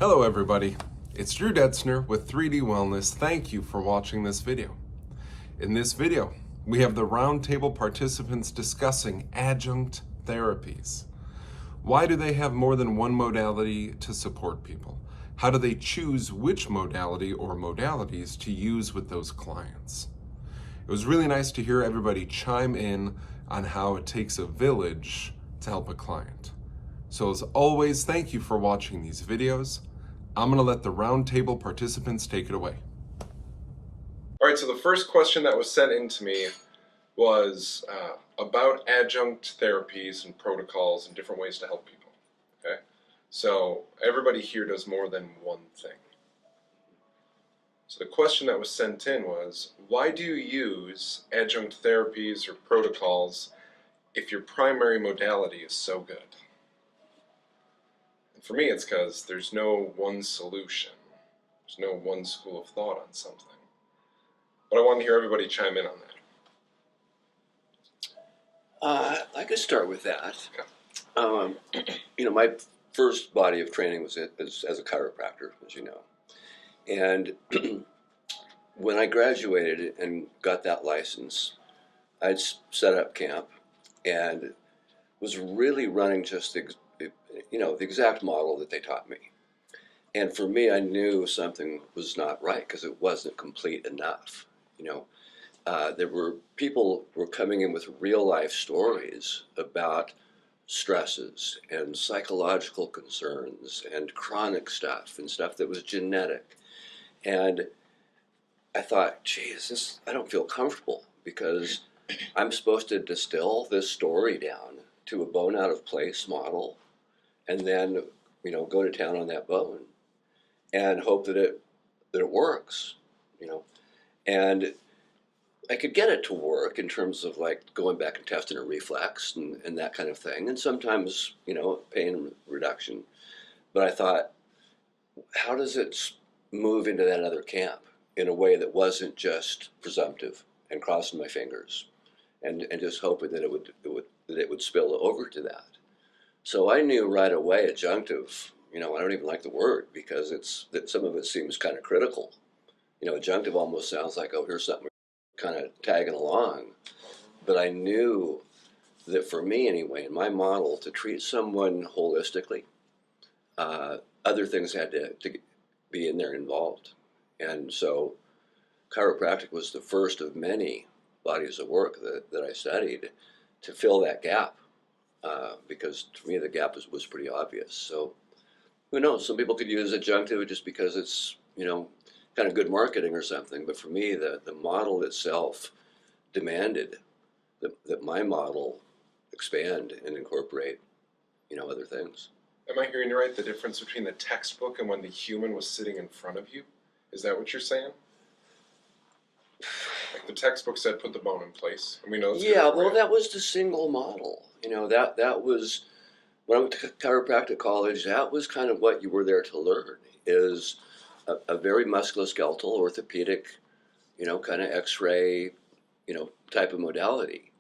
Hello everybody, it's Drew Detzner with 3D Wellness. Thank you for watching this video. In this video, we have the roundtable participants discussing adjunct therapies. Why do they have more than one modality to support people? How do they choose which modality or modalities to use with those clients? It was really nice to hear everybody chime in on how it takes a village to help a client. So as always, thank you for watching these videos. I'm going to let the roundtable participants take it away. All right, so the first question that was sent in to me was about adjunct therapies and protocols and different ways to help people. Okay, so everybody here does more than one thing. So the question that was sent in was, why do you use adjunct therapies or protocols if your primary modality is so good? For me, it's because there's no one solution. There's no one school of thought on something. But I want to hear everybody chime in on that. I could start with that. Okay. My first body of training was as a chiropractor, as you know. And when I graduated and got that license, I'd set up camp and was really running just the exact model that they taught me. And for me, I knew something was not right because it wasn't complete enough. There were people were coming in with real life stories about stresses and psychological concerns and chronic stuff and stuff that was genetic. And I thought, geez, I don't feel comfortable because I'm supposed to distill this story down to a bone out of place model and then, go to town on that bone and hope that it works, And I could get it to work in terms of like going back and testing a reflex and that kind of thing. And sometimes, pain reduction. But I thought, how does it move into that other camp in a way that wasn't just presumptive and crossing my fingers and just hoping that it would spill over to that. So I knew right away adjunctive, I don't even like the word because some of it seems kind of critical. Adjunctive almost sounds like, oh, here's something kind of tagging along. But I knew that for me anyway, in my model, to treat someone holistically, other things had to be in there involved. And so chiropractic was the first of many bodies of work that I studied to fill that gap. Because to me the gap was pretty obvious. So who knows? Some people could use adjunctive just because it's kind of good marketing or something. But for me, the model itself demanded that my model expand and incorporate other things. Am I hearing you right? The difference between the textbook and when the human was sitting in front of you? Is that what you're saying? Like the textbook said, put the bone in place, and we know. Yeah, well, that was the single model. That was when I went to chiropractic college. That was kind of what you were there to learn. Is a very musculoskeletal, orthopedic, kind of X-ray, type of modality.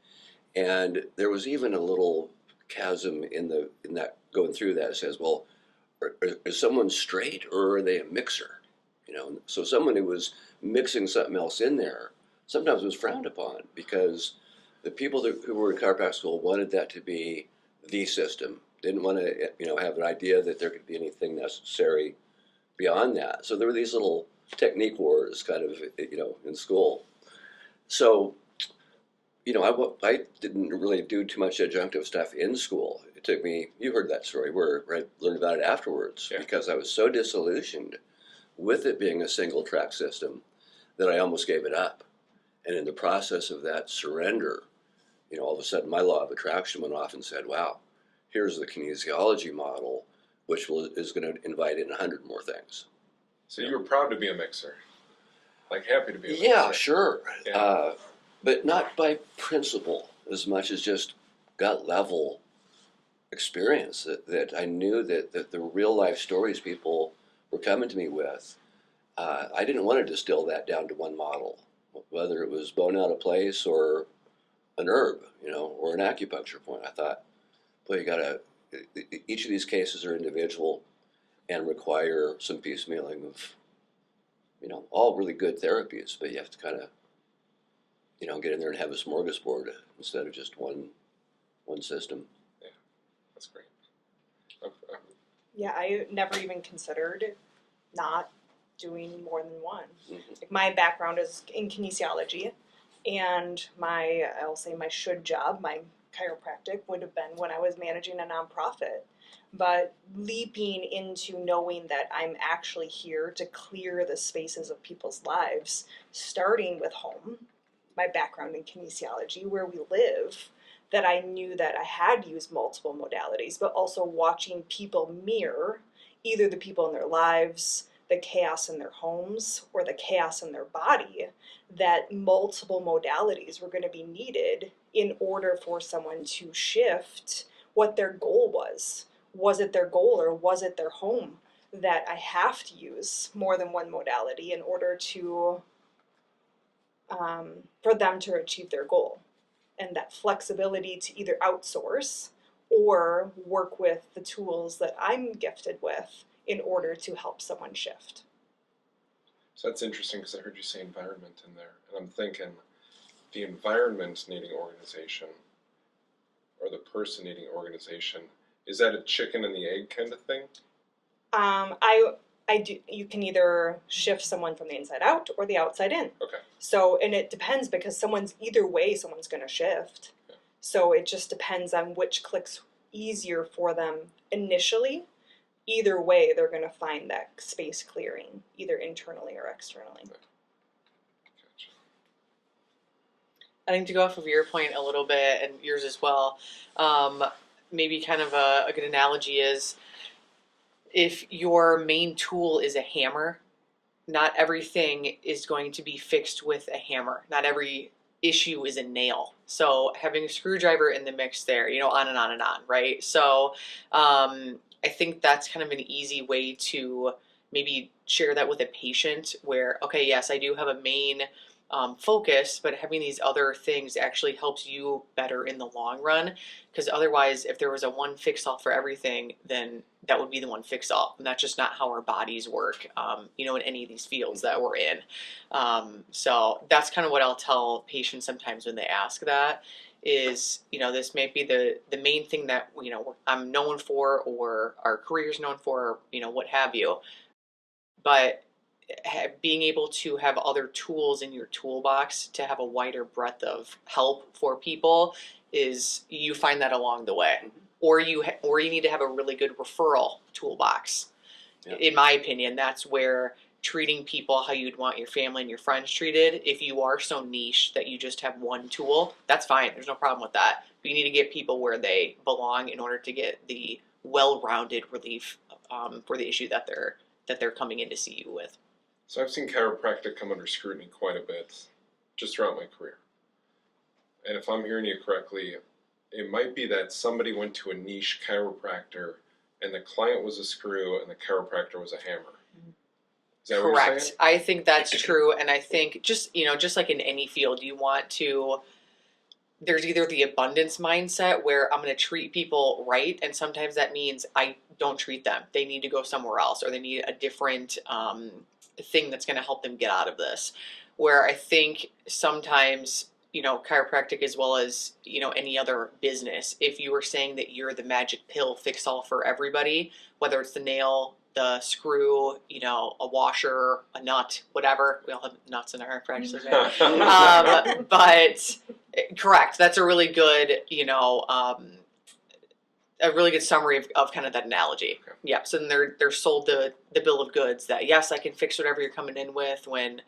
And there was even a little chasm in that going through that. It says, well, is someone straight or are they a mixer? So someone who was mixing something else in there sometimes was frowned upon because the people who were in chiropractic school wanted that to be the system. Didn't want to, have an idea that there could be anything necessary beyond that. So there were these little technique wars kind of, in school. So, I didn't really do too much adjunctive stuff in school. It took me, you heard that story where I learned about it afterwards because I was so disillusioned with it being a single track system that I almost gave it up. And in the process of that surrender, all of a sudden my law of attraction went off and said, wow, here's the kinesiology model, which is going to invite in 100 more things. So you were proud to be a mixer? Like happy to be a mixer? Yeah, sure. Yeah. But not by principle as much as just gut level experience that I knew that the real life stories people were coming to me with, I didn't want to distill that down to one model, whether it was bone out of place or an herb, or an acupuncture point. I thought, boy, each of these cases are individual, and require some piecemealing of, all really good therapies, but you have to kind of, get in there and have a smorgasbord instead of just one system. Yeah, that's great. Yeah, I never even considered not doing more than one. Mm-hmm. Like my background is in kinesiology, and I'll say my should job, my chiropractic would have been when I was managing a nonprofit. But leaping into knowing that I'm actually here to clear the spaces of people's lives, starting with home, my background in kinesiology, where we live, that I knew that I had used multiple modalities, but also watching people mirror either the people in their lives, the chaos in their homes, or the chaos in their body, that multiple modalities were going to be needed in order for someone to shift what their goal was. Was it their goal or was it their home that I have to use more than one modality in order to for them to achieve their goal? And that flexibility to either outsource or work with the tools that I'm gifted with in order to help someone shift. So that's interesting because I heard you say environment in there, and I'm thinking the environment needing organization or the person needing organization, is that a chicken and the egg kind of thing? I do. You can either shift someone from the inside out or the outside in. Okay. So, and it depends because someone's going to shift. Yeah. So it just depends on which clicks easier for them initially. Either way, they're going to find that space clearing, either internally or externally. Gotcha. I think to go off of your point a little bit and yours as well, maybe kind of a good analogy is if your main tool is a hammer, not everything is going to be fixed with a hammer. Not every issue is a nail. So having a screwdriver in the mix there, on and on and on, right? So I think that's kind of an easy way to maybe share that with a patient where, okay, yes, I do have a main focus, but having these other things actually helps you better in the long run. Because otherwise, if there was a one fix all for everything, then that would be the one fix all. And that's just not how our bodies work, in any of these fields that we're in. So that's kind of what I'll tell patients sometimes when they ask that is, this may be the main thing that, I'm known for or our career's known for, what have you. But being able to have other tools in your toolbox to have a wider breadth of help for people is you find that along the way, or you need to have a really good referral toolbox. Yeah. In my opinion, that's where treating people how you'd want your family and your friends treated. If you are so niche that you just have one tool, that's fine. There's no problem with that. But you need to get people where they belong in order to get the well-rounded relief for the issue that they're coming in to see you with. So I've seen chiropractic come under scrutiny quite a bit just throughout my career. And if I'm hearing you correctly, it might be that somebody went to a niche chiropractor and the client was a screw and the chiropractor was a hammer. Is that correct? What you're saying? I think that's true. And I think just like in any field, there's either the abundance mindset where I'm going to treat people right. And sometimes that means I don't treat them. They need to go somewhere else or they need a different thing that's going to help them get out of this. Where I think sometimes, chiropractic as well as, any other business, if you were saying that you're the magic pill fix all for everybody, whether it's the nail, the screw, a washer, a nut, whatever. We all have nuts in our practices, right? But correct. That's a really good, a really good summary of kind of that analogy. Okay. Yeah. So then they're sold the bill of goods that yes, I can fix whatever you're coming in with when,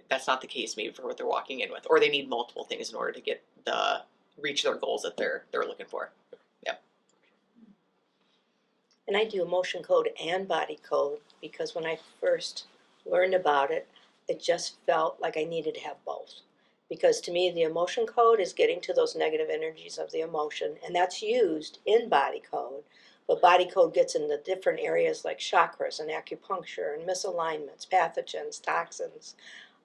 that's not the case maybe for what they're walking in with, or they need multiple things in order to reach their goals that they're looking for. Yeah. And I do emotion code and body code because when I first learned about it, it just felt like I needed to have both. Because to me, the emotion code is getting to those negative energies of the emotion, and that's used in body code. But body code gets into different areas like chakras and acupuncture and misalignments, pathogens, toxins.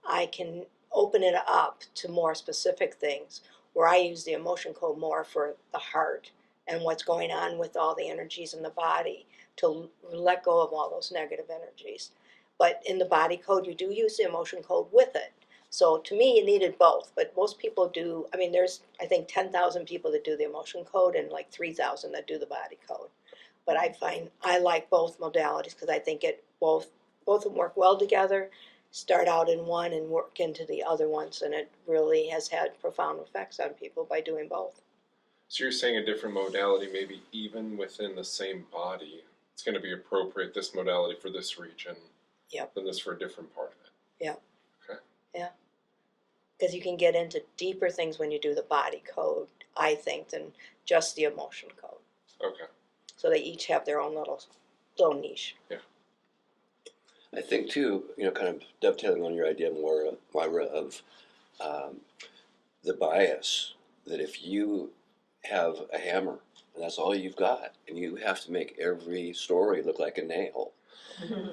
I can open it up to more specific things where I use the emotion code more for the heart and what's going on with all the energies in the body, to let go of all those negative energies. But in the body code, you do use the emotion code with it. So to me, you needed both, but most people do. I mean, there's, I think, 10,000 people that do the emotion code and like 3,000 that do the body code. But I find I like both modalities because I think both of them work well together, start out in one and work into the other ones, and it really has had profound effects on people by doing both. So you're saying a different modality, maybe even within the same body, it's going to be appropriate, this modality for this region, Yep. than this for a different part of it. Yeah. Okay. Yeah. Because you can get into deeper things when you do the body code, I think, than just the emotion code. Okay. So they each have their own little niche. I think too, kind of dovetailing on your idea, Moira, of the bias, that if you have a hammer and that's all you've got, and you have to make every story look like a nail,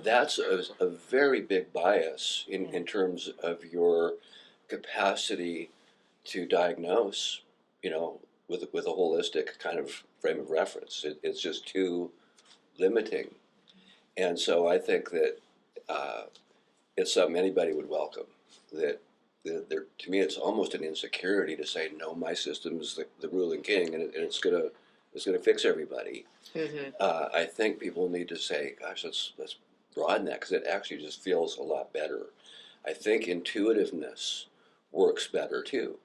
that's a very big bias in terms of your capacity to diagnose, with a holistic kind of frame of reference. It's just too limiting. And so I think that it's something anybody would welcome. That to me, it's almost an insecurity to say, no, my system is the ruling king, and it's gonna fix everybody. Mm-hmm. I think people need to say, gosh, let's broaden that, because it actually just feels a lot better. I think intuitiveness works better too.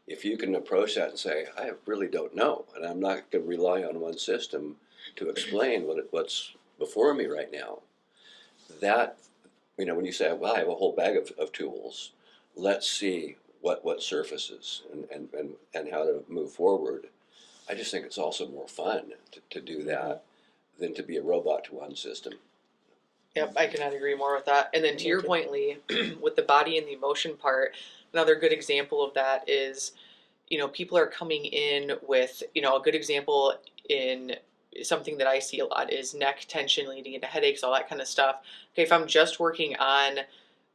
If you can approach that and say, I really don't know, and I'm not going to rely on one system to explain what's before me right now, that, when you say, well, I have a whole bag of tools, let's see what surfaces and how to move forward. I just think it's also more fun to do that than to be a robot to one system. Yep, I cannot agree more with that. And then to your point, Lee, with the body and the emotion part, another good example of that is, people are coming in with, a good example in something that I see a lot is neck tension leading into headaches, all that kind of stuff. Okay, if I'm just working on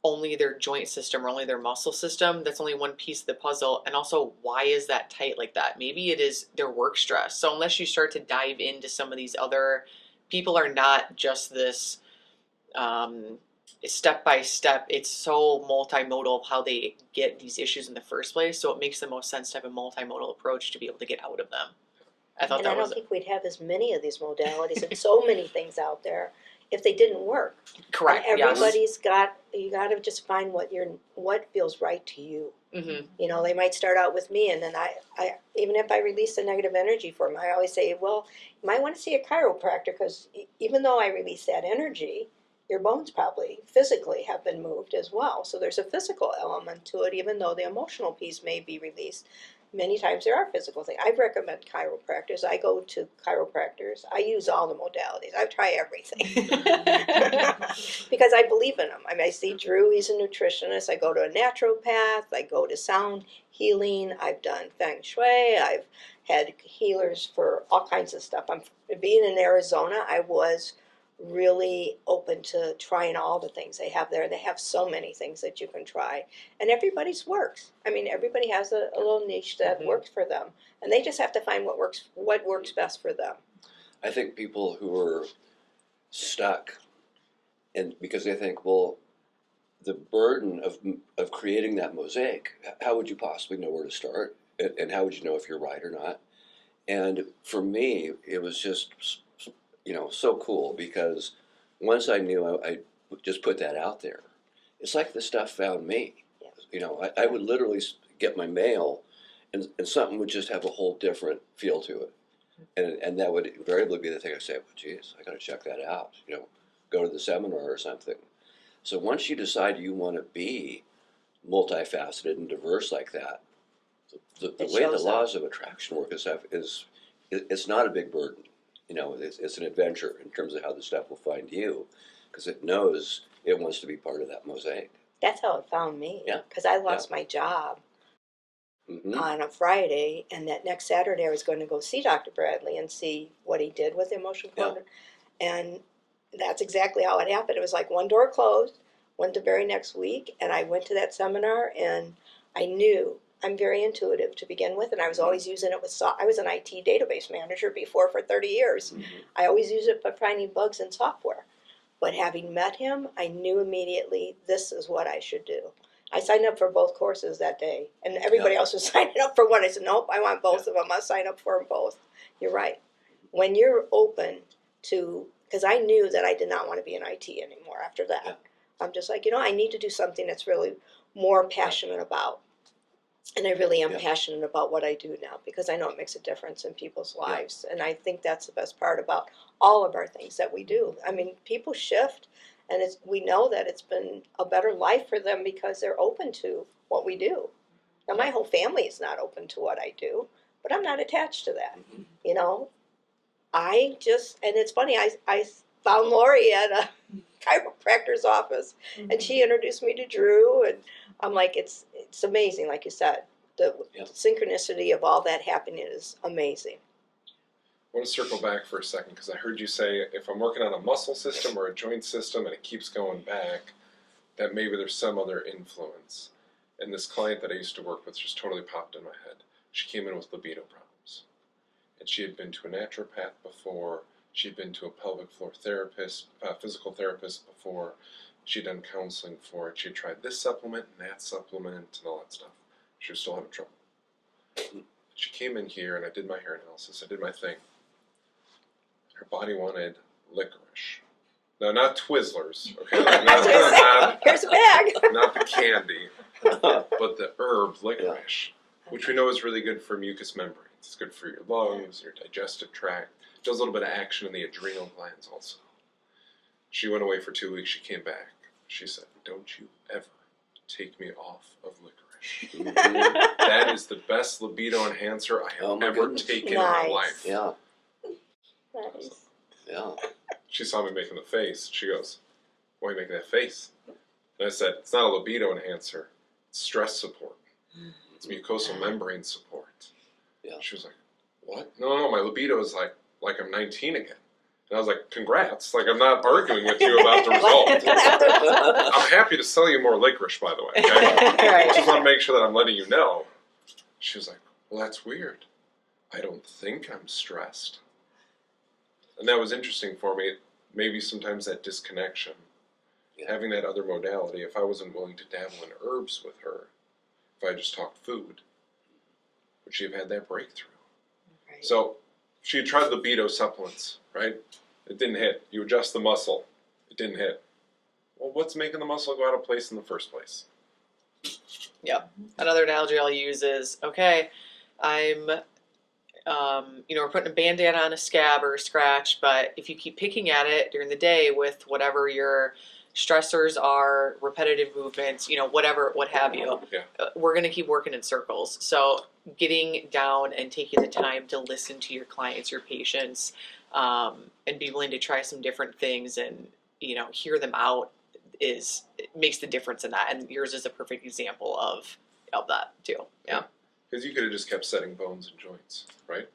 only their joint system or only their muscle system, that's only one piece of the puzzle. And also, why is that tight like that? Maybe it is their work stress. So unless you start to dive into some of these other, people are not just this step by step. It's so multimodal of how they get these issues in the first place. So it makes the most sense to have a multimodal approach to be able to get out of them. I thought And that I don't was think we'd have as many of these modalities and so many things out there if they didn't work. correct. And Yes. everybody's you got to just find what feels right to you. Mm-hmm. They might start out with me, and then I even if I release the negative energy for them, I always say, well, you might want to see a chiropractor, because even though I release that energy, your bones probably physically have been moved as well. So there's a physical element to it, even though the emotional piece may be released. Many times there are physical things. I recommend chiropractors. I go to chiropractors. I use all the modalities. I try everything because I believe in them. I mean, I see Drew, he's a nutritionist. I go to a naturopath. I go to sound healing. I've done feng shui. I've had healers for all kinds of stuff. Being in Arizona, I was really open to trying all the things they have there. They have so many things that you can try, and everybody's works. I mean, everybody has a little niche that works for them, and they just have to find what works best for them. I think people who are stuck, and because they think, well, the burden of creating that mosaic, how would you possibly know where to start, and how would you know if you're right or not? And for me, it was just so cool, because once I knew, I just put that out there. It's like the stuff found me. Yeah. I would literally get my mail, and something would just have a whole different feel to it. And that would invariably be the thing I say, well, geez, I got to check that out. Go to the seminar or something. So once you decide you want to be multifaceted and diverse like that, the way the laws of attraction work is it's not a big burden. It's an adventure in terms of how the stuff will find you, because it knows it wants to be part of that mosaic. That's how it found me. Yeah. Because I lost my job on a Friday, and that next Saturday I was going to go see Dr. Bradley and see what he did with the emotion code. And that's exactly how it happened. It was like one door closed, went the very next week, and I went to that seminar, and I knew I'm very intuitive to begin with, and I was always using it with I was an IT database manager before for 30 years. I always use it for finding bugs in software. But having met him, I knew immediately this is what I should do. I signed up for both courses that day, and everybody else was signing up for one. I said, nope, I want both of them. I'll sign up for them both. You're right. When you're open to, because I knew that I did not want to be in IT anymore after that. Yeah. I'm just like, I need to do something that's really more passionate about. And I really am passionate about what I do now because I know it makes a difference in people's lives. And I think that's the best part about all of our things that we do. I mean, people shift, and we know that it's been a better life for them because they're open to what we do. Now, my whole family is not open to what I do, but I'm not attached to that. I just, and it's funny, I found Lori at a chiropractor's office, and she introduced me to Drew, and I'm like, it's amazing, like you said. The synchronicity of all that happening is amazing. I want to circle back for a second because I heard you say if I'm working on a muscle system or a joint system and it keeps going back, that maybe there's some other influence. And this client that I used to work with just totally popped in my head. She came in with libido problems. And she had been to a naturopath before. She'd been to a pelvic floor therapist, physical therapist before. She'd done counseling for it. She'd tried this supplement and that supplement and all that stuff. She was still having trouble. She came in here and I did my hair analysis. I did my thing. Her body wanted licorice. No, not Twizzlers. Okay, Here's a bag. Not the candy, but the herb licorice, which we know is really good for mucous membranes. It's good for your lungs, your digestive tract. It does a little bit of action in the adrenal glands also. She went away for 2 weeks. She came back. She said, "Don't you ever take me off of licorice. That is the best libido enhancer I have ever taken in my life." Yeah. Nice. Yeah. She saw me making the face. She goes, "Why are you making that face?" And I said, "It's not a libido enhancer. It's stress support. It's mucosal membrane support." Yeah. She was like, "What? No, my libido is like I'm 19 again." And I was like, "Congrats. Like, I'm not arguing with you about the result. I'm happy to sell you more licorice, by the way. Okay? I just want to make sure that I'm letting you know." She was like, "Well, that's weird. I don't think I'm stressed." And that was interesting for me. Maybe sometimes that disconnection, having that other modality, if I wasn't willing to dabble in herbs with her, if I just talked food, would she have had that breakthrough? Right. So she had tried libido supplements, right? It didn't hit. You adjust the muscle. It didn't hit. Well, what's making the muscle go out of place in the first place? Yep. Another analogy I'll use is, okay, I'm we're putting a Band-Aid on a scab or a scratch, but if you keep picking at it during the day with whatever your stressors are, repetitive movements, whatever, what have you, we're going to keep working in circles. So getting down and taking the time to listen to your clients, your patients, and be willing to try some different things and, hear them out it makes the difference in that. And yours is a perfect example of that too. Yeah. Because you could have just kept setting bones and joints, right?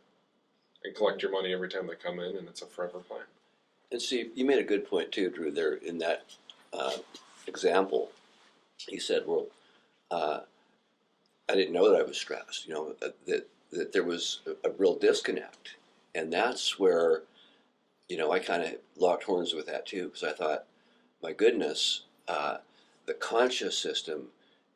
And collect your money every time they come in, and it's a forever plan. And see, you made a good point too, Drew, there in that example. You said, well, I didn't know that I was stressed, that there was a real disconnect. And that's where, I kind of locked horns with that too, because I thought, my goodness, the conscious system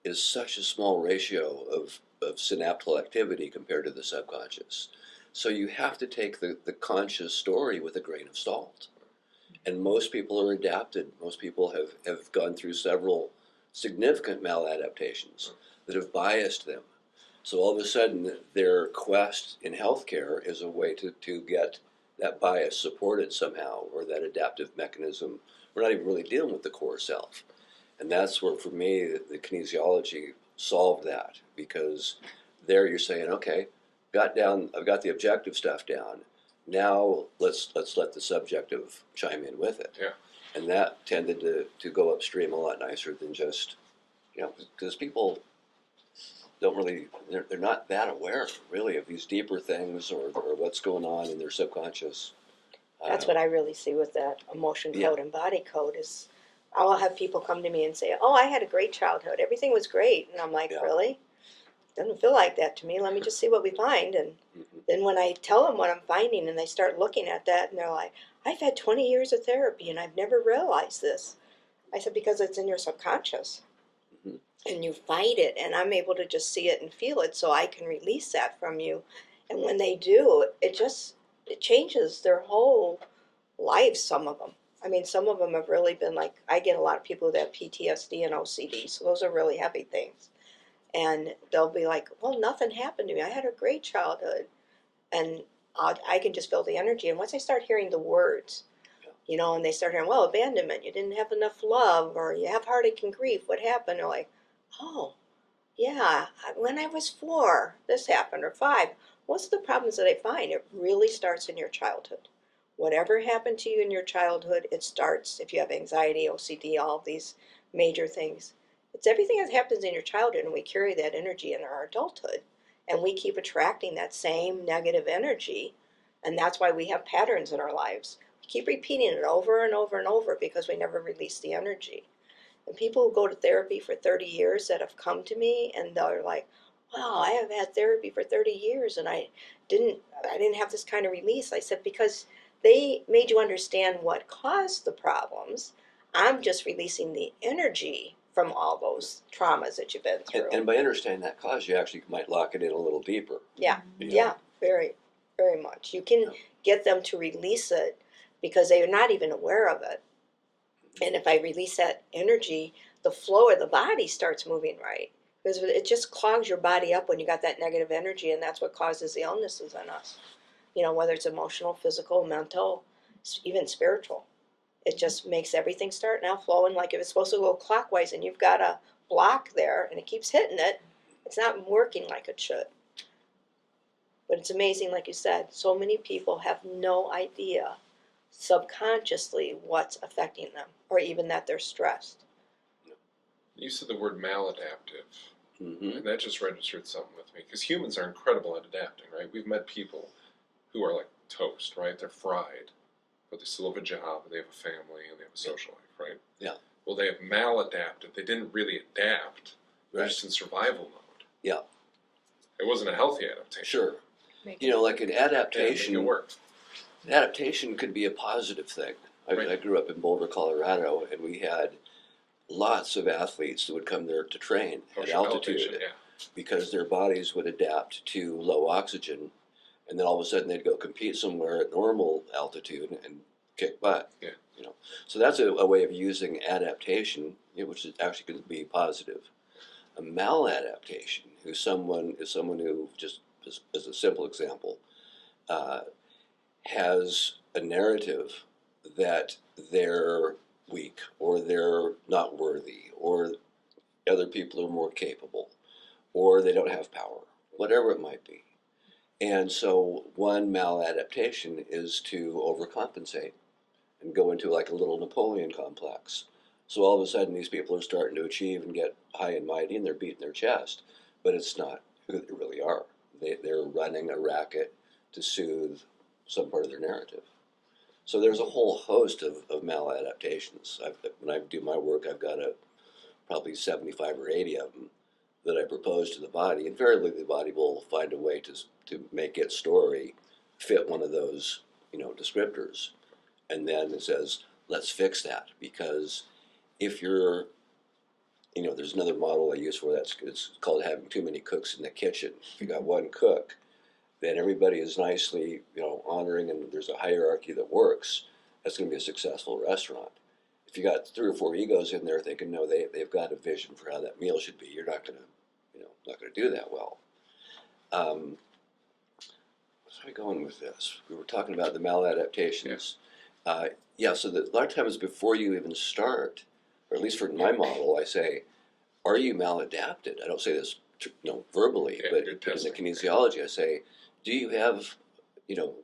is such a small ratio of synaptical activity compared to the subconscious. So you have to take the conscious story with a grain of salt. And most people are adapted. Most people have gone through several significant maladaptations that have biased them. So all of a sudden, their quest in healthcare is a way to get that bias supported somehow, or that adaptive mechanism. We're not even really dealing with the core self. And that's where, for me, the kinesiology solved that, because there you're saying, okay, I've got the objective stuff down. Now let's let the subjective chime in with it. Yeah. And that tended to go upstream a lot nicer than just, because people don't really, they're not that aware really of these deeper things or what's going on in their subconscious. That's what I really see with that emotion code and body code is I'll have people come to me and say, "Oh, I had a great childhood. Everything was great." And I'm like, "Really?" doesn't feel like that to me. Let me just see what we find. And then when I tell them what I'm finding and they start looking at that and they're like, I've had 20 years of therapy and I've never realized this. I said, because it's in your subconscious. Mhm. And you fight it, and I'm able to just see it and feel it so I can release that from you. And when they do, it changes their whole lives, some of them. I mean, some of them have really been like, I get a lot of people that have PTSD and OCD, so those are really heavy things. And they'll be like, well, nothing happened to me. I had a great childhood. And I can just feel the energy. And once I start hearing the words, and they start hearing, well, abandonment, you didn't have enough love, or you have heartache and grief, what happened? They're like, oh, yeah, when I was 4, this happened, or 5. Most of the problems that I find, it really starts in your childhood. Whatever happened to you in your childhood, it starts, if you have anxiety, OCD, all of these major things. It's everything that happens in your childhood, and we carry that energy in our adulthood. And we keep attracting that same negative energy, and that's why we have patterns in our lives. We keep repeating it over and over and over because we never release the energy. And people who go to therapy for 30 years that have come to me and they're like, wow, I have had therapy for 30 years and didn't have this kind of release. I said, because they made you understand what caused the problems. I'm just releasing the energy from all those traumas that you've been through. And by understanding that cause, you actually might lock it in a little deeper. Yeah, you know? yeah, very, very much. You can get them to release it because they are not even aware of it. And if I release that energy, the flow of the body starts moving right. Because it just clogs your body up when you got that negative energy, and that's what causes the illnesses in us. Whether it's emotional, physical, mental, even spiritual. It just makes everything start now flowing. Like if it's supposed to go clockwise and you've got a block there and it keeps hitting it, it's not working like it should. But it's amazing, like you said, so many people have no idea subconsciously what's affecting them, or even that they're stressed. You said the word maladaptive, Mm-hmm. and that just registered something with me, because humans are incredible at adapting, right? We've met people who are like toast, right? They're fried, but they still have a job, and they have a family, and they have a social life, right? Yeah. Well, they have maladapted. They didn't really adapt. They're Right. just in survival mode. Yeah. It wasn't a healthy adaptation. Sure. Make it Like an Yeah, make adaptation. it work. Adaptation could be a positive thing. I grew up in Boulder, Colorado, and we had lots of athletes that would come there to train at Ocean altitude elevation, yeah. because their bodies would adapt to low oxygen, and then all of a sudden they'd go compete somewhere at normal altitude and kick butt. Yeah. So that's a way of using adaptation, which is actually going to be positive. A maladaptation is someone who, just as a simple example, has a narrative that they're weak or they're not worthy or other people are more capable or they don't have power, whatever it might be. And so one maladaptation is to overcompensate and go into like a little Napoleon complex. So all of a sudden these people are starting to achieve and get high and mighty and they're beating their chest, but it's not who they really are. They're running a racket to soothe some part of their narrative. So there's a whole host of maladaptations. When I do my work, I've got probably 75 or 80 of them that I propose to the body. Invariably, the body will find a way to make its story fit one of those descriptors. And then it says, let's fix that. Because if you're, there's another model I use for that. It's called having too many cooks in the kitchen. If you got one cook, then everybody is nicely, honoring, and there's a hierarchy that works. That's going to be a successful restaurant. If you got 3 or 4 egos in there thinking, no, they've got a vision for how that meal should be, you're not going to do that well. Where are we going with this? We were talking about the maladaptations. So a lot of times before you even start, or at least for my model, I say, are you maladapted? I don't say this verbally, but in the kinesiology, I say, do you have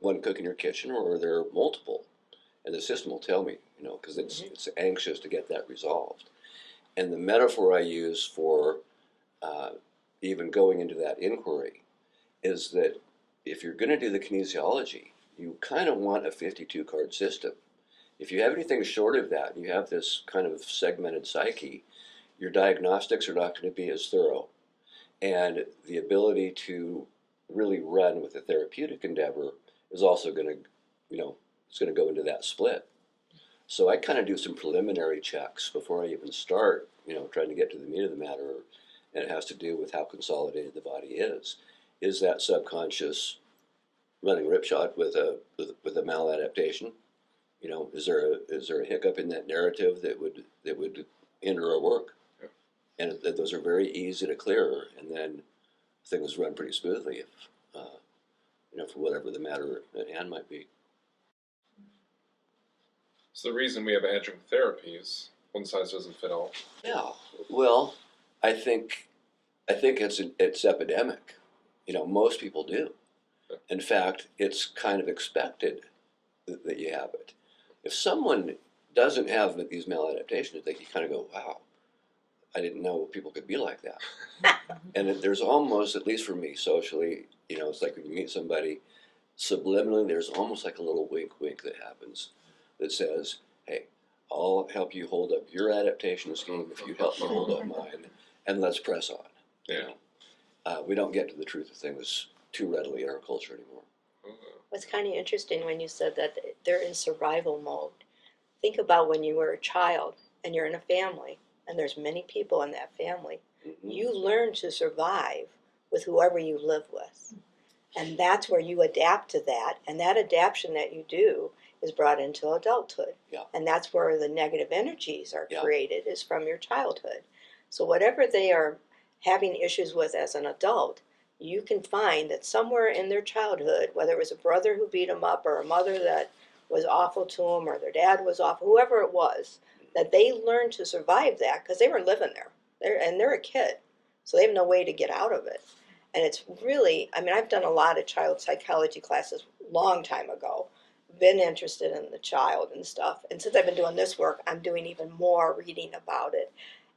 one cook in your kitchen, or are there multiple? And the system will tell me, because it's anxious to get that resolved. And the metaphor I use for even going into that inquiry is that if you're going to do the kinesiology, you kind of want a 52 card system. If you have anything short of that, and you have this kind of segmented psyche, your diagnostics are not going to be as thorough. And the ability to really run with a therapeutic endeavor is also going to, it's going to go into that split. So I kind of do some preliminary checks before I even start, trying to get to the meat of the matter, and it has to do with how consolidated the body is. Is that subconscious running ripshod with a maladaptation? Is there a hiccup in that narrative that would hinder our work? Yeah. And those are very easy to clear, and then things run pretty smoothly if for whatever the matter at hand might be. So the reason we have adjunct therapies, one size doesn't fit all. Yeah. Well, I think it's epidemic. Most people do. Yeah. In fact, it's kind of expected that you have it. If someone doesn't have these maladaptations, they can kind of go, "Wow, I didn't know people could be like that." And there's almost, at least for me, socially, it's like when you meet somebody, subliminally, there's almost like a little wink, wink that happens that says, "Hey, I'll help you hold up your adaptation scheme if you help me hold up mine, and let's press on." Yeah. We don't get to the truth of things too readily in our culture anymore. It's kind of interesting when you said that they're in survival mode. Think about when you were a child and you're in a family and there's many people in that family. Mm-hmm. You learn to survive with whoever you live with. And that's where you adapt to that. And that adaptation that you do is brought into adulthood. Yeah. And that's where the negative energies are Yeah. created, is from your childhood. So whatever they are having issues with as an adult, you can find that somewhere in their childhood, whether it was a brother who beat them up or a mother that was awful to them or their dad was awful, whoever it was, that they learned to survive that because they were living there. They're a kid, so they have no way to get out of it. And it's really, I've done a lot of child psychology classes long time ago, been interested in the child and stuff. And since I've been doing this work, I'm doing even more reading about it.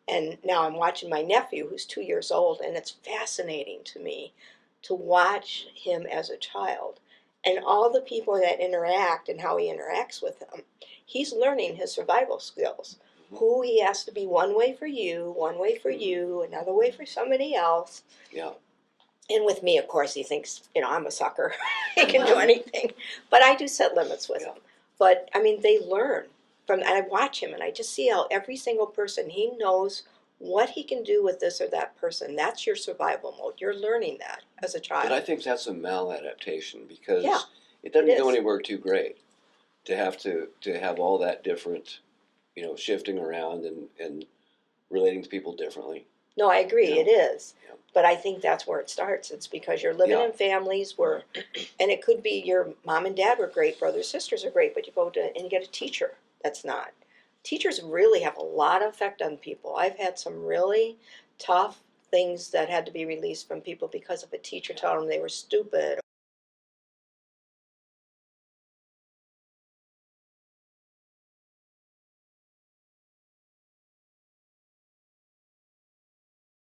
And now I'm watching my nephew, who's 2 years old, and it's fascinating to me to watch him as a child. And all the people that interact and how he interacts with them, he's learning his survival skills. Mm-hmm. Who he has to be one way for you, another way for somebody else. Yeah. And with me, of course, he thinks, I'm a sucker. He can do anything. But I do set limits with him. But, they learn. And I watch him, and I just see how every single person, he knows what he can do with this or that person. That's your survival mode. You're learning that as a child. But I think that's a maladaptation because Yeah, it doesn't it go is. anywhere too great to have all that different, shifting around and relating to people differently. No, I agree, Yeah. it is. Yeah. But I think that's where it starts. It's because you're living Yeah. in families where, and it could be your mom and dad were great, brothers, sisters are great, but you go to, and you get a teacher that's not. Teachers really have a lot of effect on people. I've had some really tough things that had to be released from people because of a teacher telling them they were stupid